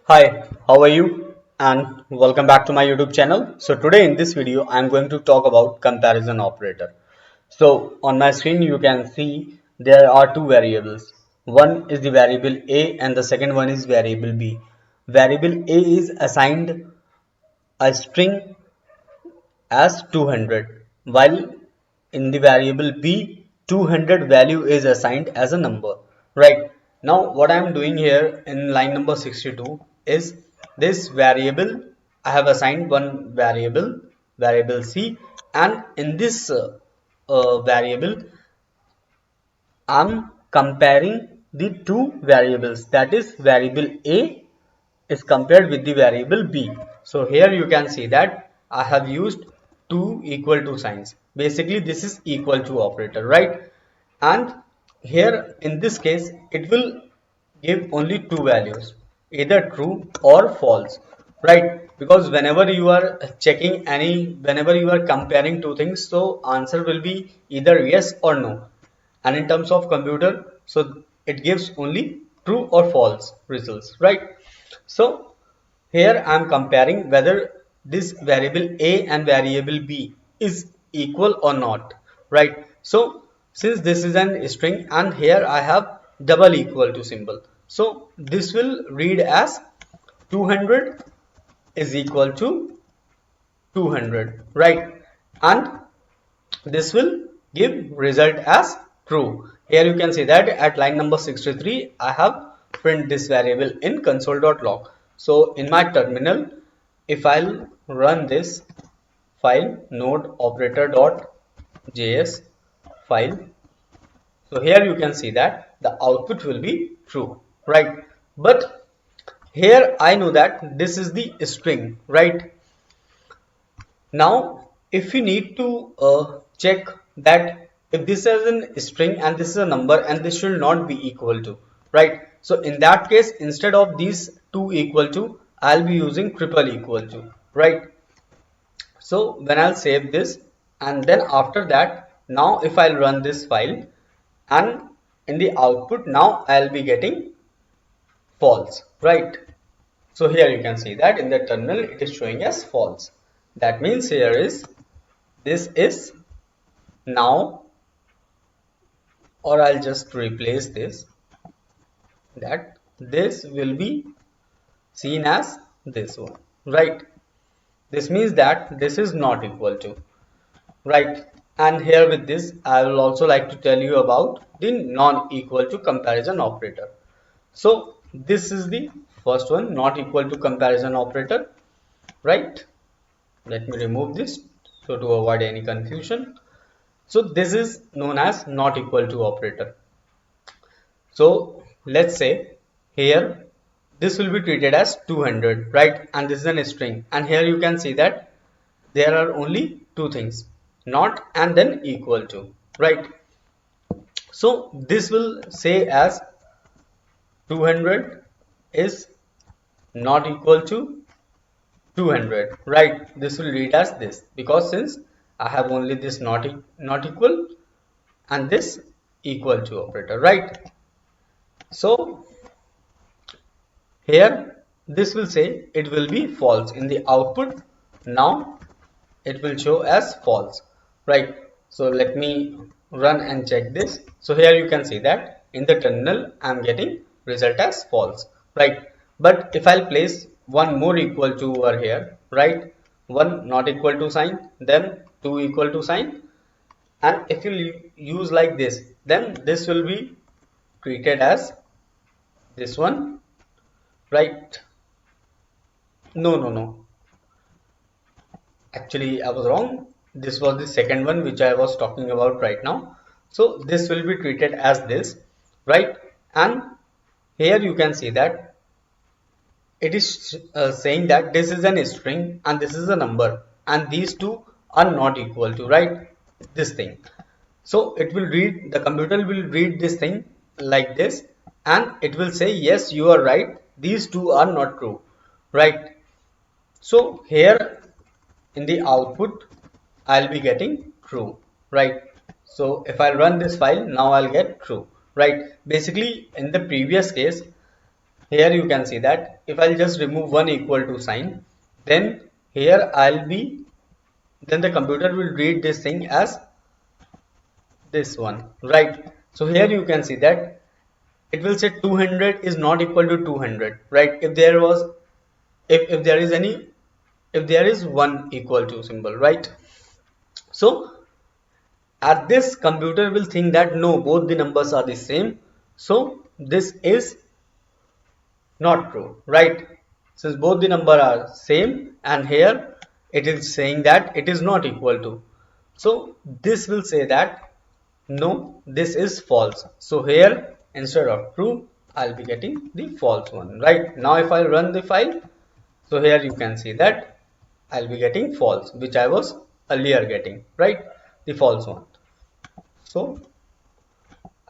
Hi, how are you? And welcome back to my YouTube channel. So today in this video, I'm going to talk about comparison operator. So on my screen, you can see there are two variables. One is the variable A and the second one is variable B. Variable A is assigned a string as 200, while in the variable b 200 value is assigned as a number. Right now what I am doing here in line number 62 is this variable I have assigned one variable c, and in this variable I'm comparing the two variables, that is variable A is compared with the variable B. So here you can see that I have used two equal to signs. Basically this is equal to operator, right? And here in this case it will give only two values, either true or false, right? Because whenever you are whenever you are comparing two things, so answer will be either yes or no. And in terms of computer, so it gives only true or false results, right? So here I am comparing whether this variable a and variable b is equal or not, right? So since this is an string and here I have double equal to symbol, so this will read as 200 is equal to 200, right? And this will give result as true. Here you can see that at line number 63 I have print this variable in console.log. So in my terminal, if I'll run this file node operator.js file, so here you can see that the output will be true, right? But here I know that this is the string, right? Now, if you need to check that if this is a string and this is a number and this should not be equal to, right? So in that case, instead of these two equal to, I'll be using triple equal to, right? So when I'll save this and then after that, now if I'll run this file and in the output, now I'll be getting false, right? So here you can see that in the terminal it is showing as false. That means here is this is now, or I'll just replace this, that this will be seen as this one, right? This means that this is not equal to, right? And here with this I will also like to tell you about the non-equal to comparison operator. So this is the first one, not equal to comparison operator, right? Let me remove this so to avoid any confusion. So this is known as not equal to operator. So let's say here this will be treated as 200, right? And this is a string, and here you can see that there are only two things, not and then equal to, right? So this will say as 200 is not equal to 200, right? This will read as this because since I have only this not equal and this equal to operator, right? So here this will say it will be false in the output. Now it will show as false, right? So let me run and check this. So here you can see that in the terminal I am getting result as false, right? But if I'll place one more equal to over here, right? One not equal to sign, then two equal to sign, and if you use like this, then this will be treated as this one, right? No, actually I was wrong. This was the second one which I was talking about right now. So this will be treated as this, right? And here you can see that it is saying that this is an string and this is a number and these two are not equal to, right? This thing. So it will read, the computer will read this thing like this and it will say yes, you are right, these two are not true, right? So here in the output I'll be getting true, right? So if I run this file, now I'll get true, right? Basically in the previous case, here you can see that if I'll just remove one equal to sign, then here then the computer will read this thing as this one, right? So here you can see that it will say 200 is not equal to 200, right? If there is any, if there is one equal to symbol, right? So at this, computer will think that no, both the numbers are the same, so this is not true, right? Since both the number are same and here it is saying that it is not equal to, so this will say that no, this is false. So here instead of true, I'll be getting the false one, right? Now if I run the file, so here you can see that I'll be getting false, which I was earlier getting, right? The false one. So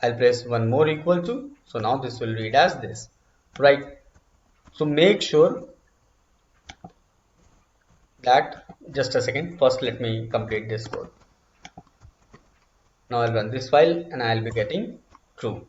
I'll press one more equal to, so now this will read as this, right? So make sure that, just a second, first let me complete this code. Now I'll run this file and I'll be getting true.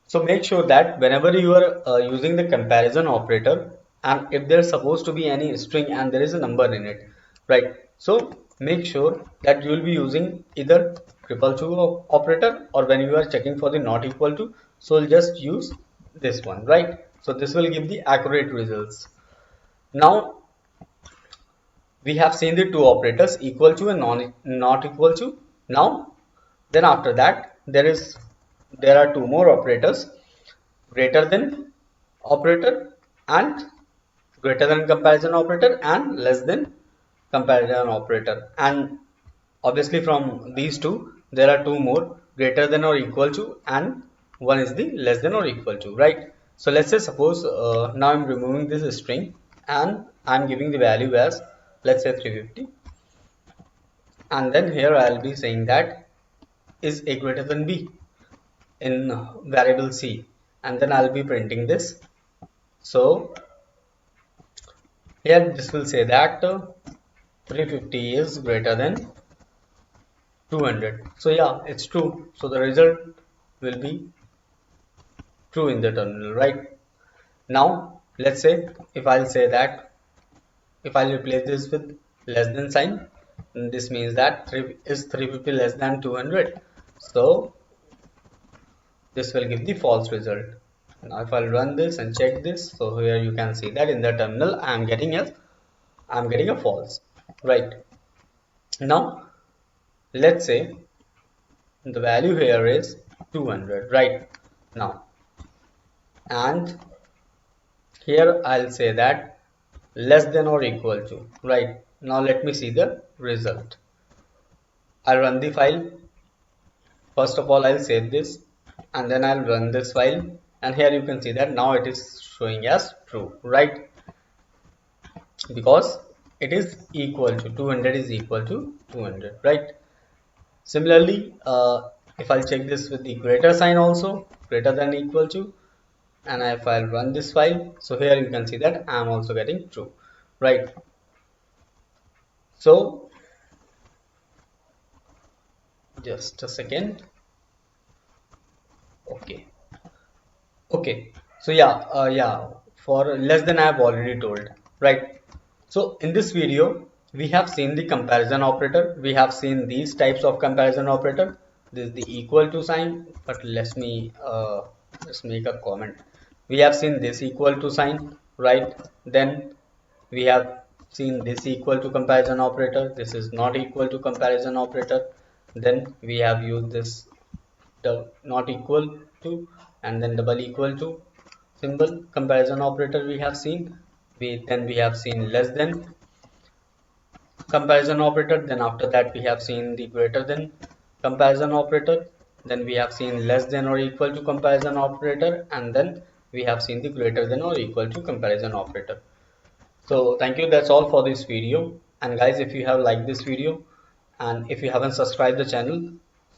So make sure that whenever you are using the comparison operator, and if there's supposed to be any string and there is a number in it, right? So make sure that you will be using either triple two operator, or when you are checking for the not equal to, so you'll just use this one, right? So this will give the accurate results. Now we have seen the two operators, equal to and not equal to. Now then after that there are two more operators, greater than operator and greater than comparison operator and less than comparison operator. And obviously from these two there are two more, greater than or equal to, and one is the less than or equal to, right? So let's say suppose now I'm removing this string and I'm giving the value as, let's say, 350, and then here I'll be saying that is a greater than b in variable c, and then I'll be printing this. So here this will say that 350 is greater than 200. So yeah, it's true. So the result will be true in the terminal, right? Now let's say if I'll say that, if I'll replace this with less than sign, this means that 350 less than 200. So this will give the false result. Now if I'll run this and check this, so here you can see that in the terminal I'm getting a false, right? Now let's say the value here is 200, right? Now, and here I'll say that less than or equal to, right? Now let me see the result. I'll run the file. First of all, I'll save this and then I'll run this file, and here you can see that now it is showing as true, right? Because it is equal to 200 is equal to 200, right? Similarly, if I'll check this with the greater sign also, greater than equal to, and if I'll run this file, so here you can see that I'm also getting true, right? So just a second. Okay, so yeah, for less than I've already told, right? So in this video we have seen the comparison operator, we have seen these types of comparison operator. This is the equal to sign, but let's make a comment. We have seen this equal to sign, right? Then we have seen this equal to comparison operator, this is not equal to comparison operator. Then we have used this not equal to and then double equal to symbol comparison operator we have seen. We have seen less than comparison operator, then after that we have seen the greater than comparison operator, then we have seen less than or equal to comparison operator, and then we have seen the greater than or equal to comparison operator. So thank you, that's all for this video. And guys, if you have liked this video and if you haven't subscribed the channel,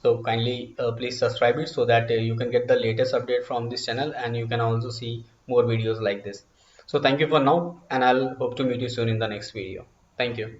so kindly please subscribe it, so that you can get the latest update from this channel and you can also see more videos like this. So thank you for now, and I'll hope to meet you soon in the next video. Thank you.